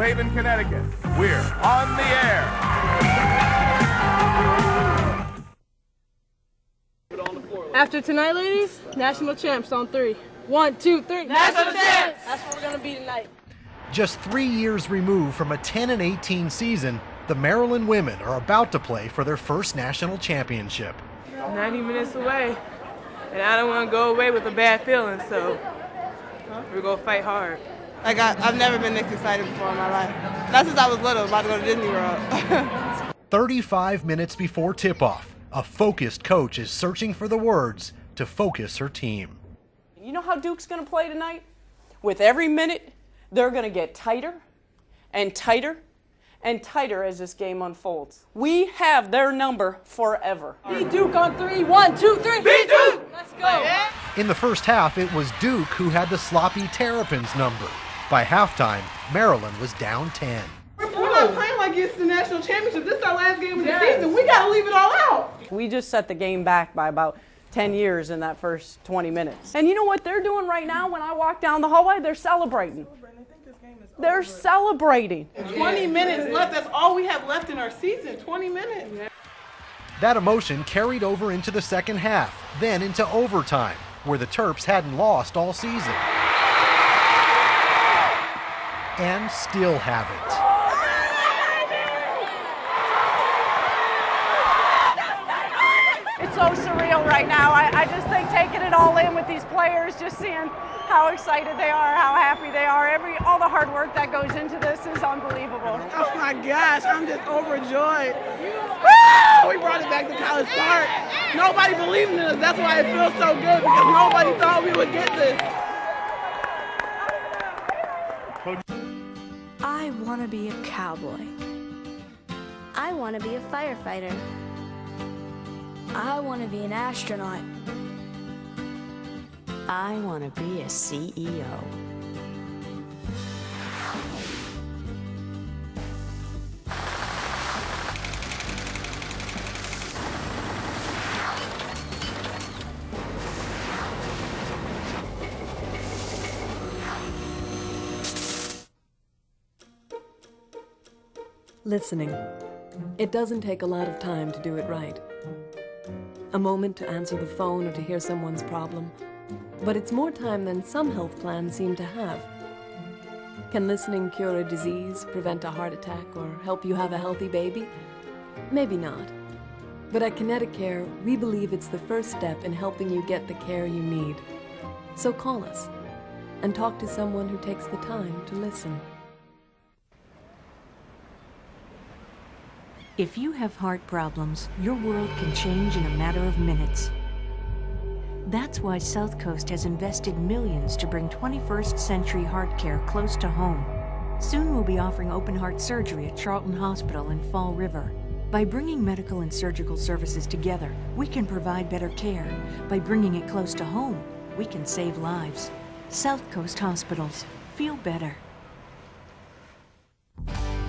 Haven, Connecticut. We're on the air. After tonight, ladies, national champs on 3. 1, 2, 3. National champs! That's what we're going to be tonight. Just 3 years removed from a 10-18 season, the Maryland women are about to play for their first national championship. 90 minutes away, and I don't want to go away with a bad feeling, so we're going to fight hard. I've never been this excited before in my life. Not since I was little, about to go to Disney World. 35 minutes before tip-off, a focused coach is searching for the words to focus her team. You know how Duke's going to play tonight? With every minute, they're going to get tighter and tighter and tighter as this game unfolds. We have their number forever. Beat Duke on 3. 1, 2, 3. Beat Duke! Let's go. In the first half, it was Duke who had the sloppy Terrapins number. By halftime, Maryland was down 10. We're not playing like it's the national championship. This is our last game of the season. We got to leave it all out. We just set the game back by about 10 years in that first 20 minutes. And you know what they're doing right now when I walk down the hallway? They're celebrating. They're celebrating. 20 minutes left. That's all we have left in our season. 20 minutes. That emotion carried over into the second half, then into overtime, where the Terps hadn't lost all season. And still haven't. It's so surreal right now. I just think taking it all in with these players, just seeing how excited they are, how happy they are. All the hard work that goes into this is unbelievable. Oh my gosh, I'm just overjoyed. Woo! We brought it back to College Park. Nobody believed in us. That's why it feels so good, because nobody thought we would get this. I want to be a cowboy. I want to be a firefighter. I want to be an astronaut. I want to be a CEO. Listening. It doesn't take a lot of time to do it right. A moment to answer the phone or to hear someone's problem. But it's more time than some health plans seem to have. Can listening cure a disease, prevent a heart attack, or help you have a healthy baby? Maybe not. But at Connecticut, we believe it's the first step in helping you get the care you need. So call us and talk to someone who takes the time to listen. If you have heart problems, your world can change in a matter of minutes. That's why South Coast has invested millions to bring 21st century heart care close to home. Soon we'll be offering open heart surgery at Charlton Hospital in Fall River. By bringing medical and surgical services together, we can provide better care. By bringing it close to home, we can save lives. South Coast Hospitals. Feel better.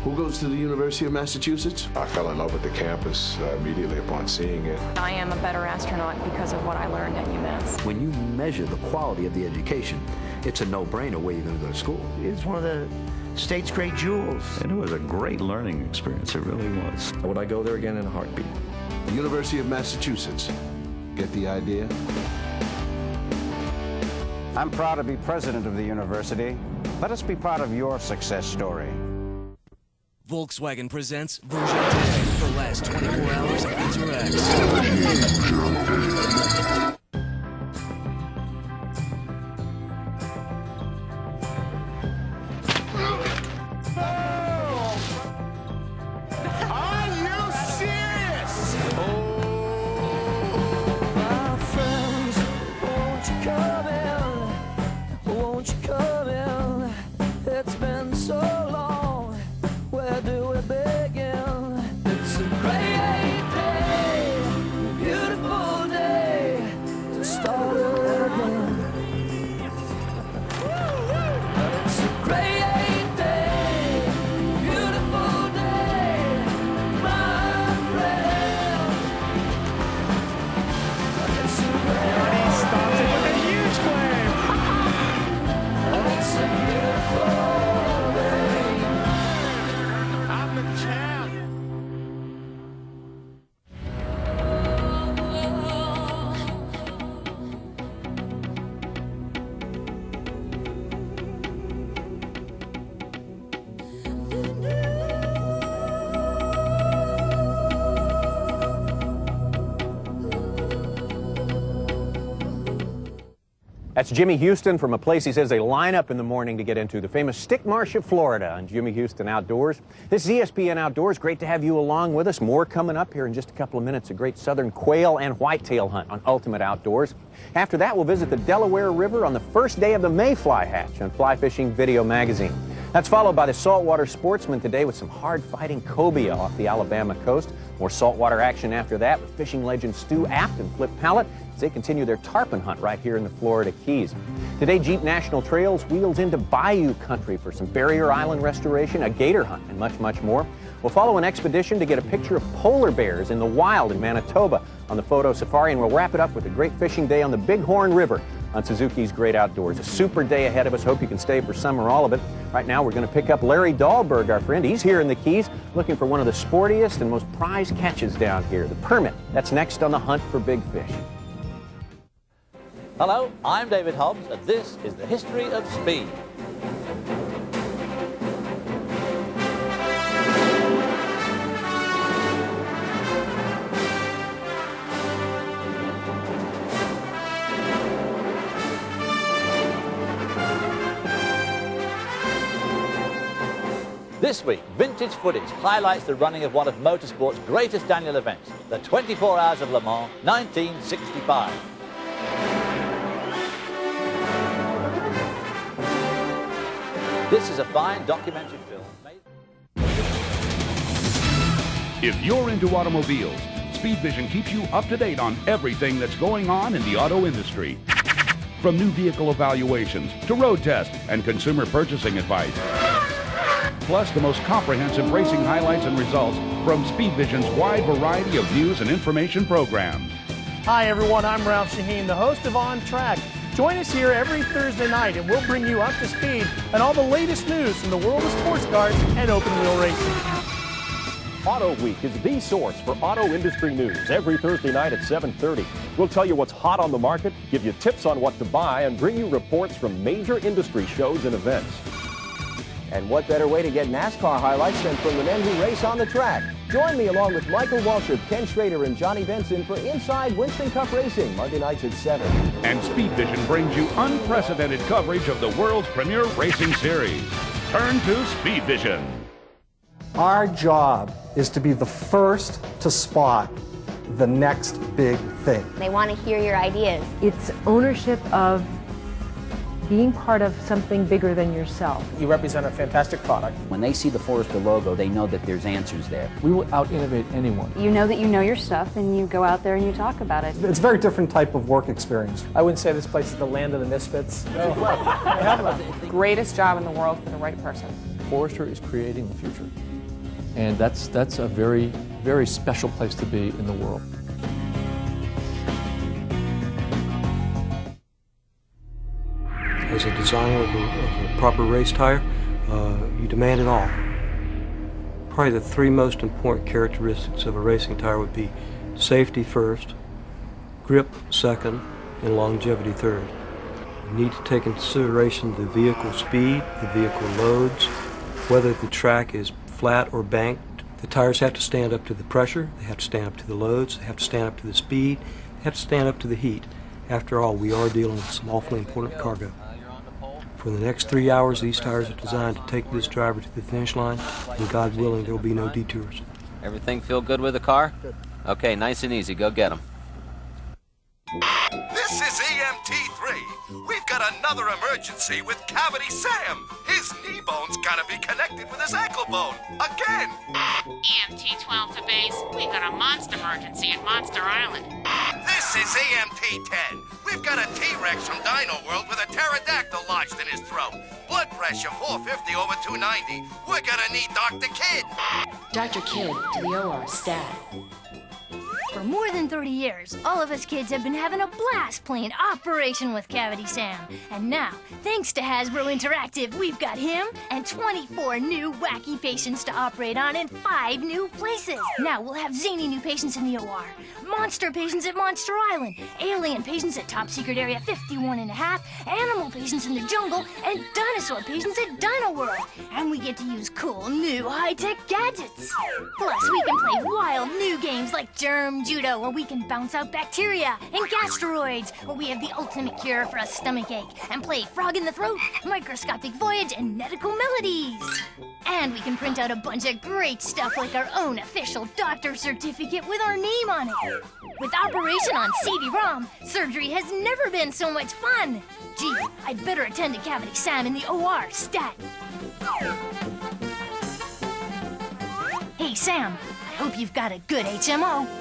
Who goes to the University of Massachusetts? I fell in love with the campus immediately upon seeing it. I am a better astronaut because of what I learned at UMass. When you measure the quality of the education, it's a no-brainer where you're going to go to school. It's one of the state's great jewels. And it was a great learning experience, it really was. Would I go there again in a heartbeat? The University of Massachusetts. Get the idea? I'm proud to be president of the university. Let us be part of your success story. Volkswagen presents Version Today, the last 24 hours of Interact. Are you serious? My friends, won't you come in? Won't you come in? It's been so long. Where do we begin? It's a great day, beautiful That's Jimmy Houston from a place he says they line up in the morning to get into, the famous Stick Marsh of Florida on Jimmy Houston Outdoors. This is ESPN Outdoors. Great to have you along with us. More coming up here in just a couple of minutes. A great southern quail and whitetail hunt on Ultimate Outdoors. After that, we'll visit the Delaware River on the first day of the Mayfly Hatch on Fly Fishing Video Magazine. That's followed by the Saltwater Sportsman today with some hard-fighting cobia off the Alabama coast. More saltwater action after that with fishing legends Stu Apt and Flip Pallett as they continue their tarpon hunt right here in the Florida Keys. Today, Jeep National Trails wheels into Bayou Country for some barrier island restoration, a gator hunt, and much, much more. We'll follow an expedition to get a picture of polar bears in the wild in Manitoba on the photo safari, and we'll wrap it up with a great fishing day on the Bighorn River on Suzuki's Great Outdoors. A super day ahead of us. Hope you can stay for some or all of it. Right now, we're going to pick up Larry Dahlberg, our friend. He's here in the Keys looking for one of the sportiest and most prized catches down here, the permit. That's next on the hunt for big fish. Hello, I'm David Hobbs, and this is the history of speed. This week, vintage footage highlights the running of one of motorsport's greatest annual events, the 24 Hours of Le Mans, 1965. This is a fine documentary film made... If you're into automobiles, Speed Vision keeps you up to date on everything that's going on in the auto industry. From new vehicle evaluations to road tests and consumer purchasing advice. Plus the most comprehensive racing highlights and results from Speed Vision's wide variety of news and information programs. Hi everyone, I'm Ralph Shaheen, the host of On Track. Join us here every Thursday night and we'll bring you up to speed on all the latest news from the world of sports cars and open wheel racing. Auto Week is the source for auto industry news every Thursday night at 7:30. We'll tell you what's hot on the market, give you tips on what to buy, and bring you reports from major industry shows and events. And what better way to get NASCAR highlights than from the men who race on the track? Join me along with Michael Waltrip, Ken Schrader, and Johnny Benson for Inside Winston Cup Racing, Monday nights at 7. And Speed Vision brings you unprecedented coverage of the world's premier racing series. Turn to Speed Vision. Our job is to be the first to spot the next big thing. They want to hear your ideas. It's ownership of being part of something bigger than yourself. You represent a fantastic product. When they see the Forester logo, they know that there's answers there. We will out-innovate anyone. You know that you know your stuff and you go out there and you talk about it. It's a very different type of work experience. I wouldn't say this place is the land of the misfits. No. Greatest job in the world for the right person. Forester is creating the future. And that's a very, very special place to be in the world. As a designer of a proper race tire, you demand it all. Probably the three most important characteristics of a racing tire would be safety first, grip second, and longevity third. You need to take into consideration the vehicle speed, the vehicle loads, whether the track is flat or banked. The tires have to stand up to the pressure, they have to stand up to the loads, they have to stand up to the speed, they have to stand up to the heat. After all, we are dealing with some awfully important cargo. For the next 3 hours, these tires are designed to take this driver to the finish line, and God willing, there will be no detours. Everything feel good with the car? Good. Okay, nice and easy. Go get them. This is EMT3. We've got another emergency with Cavity Sam. His knee bone's gotta be connected with his ankle bone. Again! EMT12 to base. We've got a monster emergency at Monster Island. This is EMT10. We've got a T-Rex from Dino World with a pterodactyl lodged in his throat. Blood pressure 450 over 290. We're gonna need Dr. Kidd. Dr. Kidd, to the OR, stat. For more than 30 years, all of us kids have been having a blast playing Operation with Cavity Sam. And now, thanks to Hasbro Interactive, we've got him and 24 new wacky patients to operate on in 5 new places. Now we'll have zany new patients in the OR, monster patients at Monster Island, alien patients at Top Secret Area 51.5, animal patients in the jungle, and dinosaur patients at Dino World. And we get to use cool new high-tech gadgets. Plus, we can play wild new games like Germ Judo, where we can bounce out bacteria, and Gastroids, where we have the ultimate cure for a stomachache, and play Frog in the Throat, Microscopic Voyage, and Medical Melodies. And we can print out a bunch of great stuff like our own official doctor certificate with our name on it. With Operation on CD-ROM, surgery has never been so much fun. Gee, I'd better attend to Cavity Sam in the OR, stat. Hey, Sam, I hope you've got a good HMO.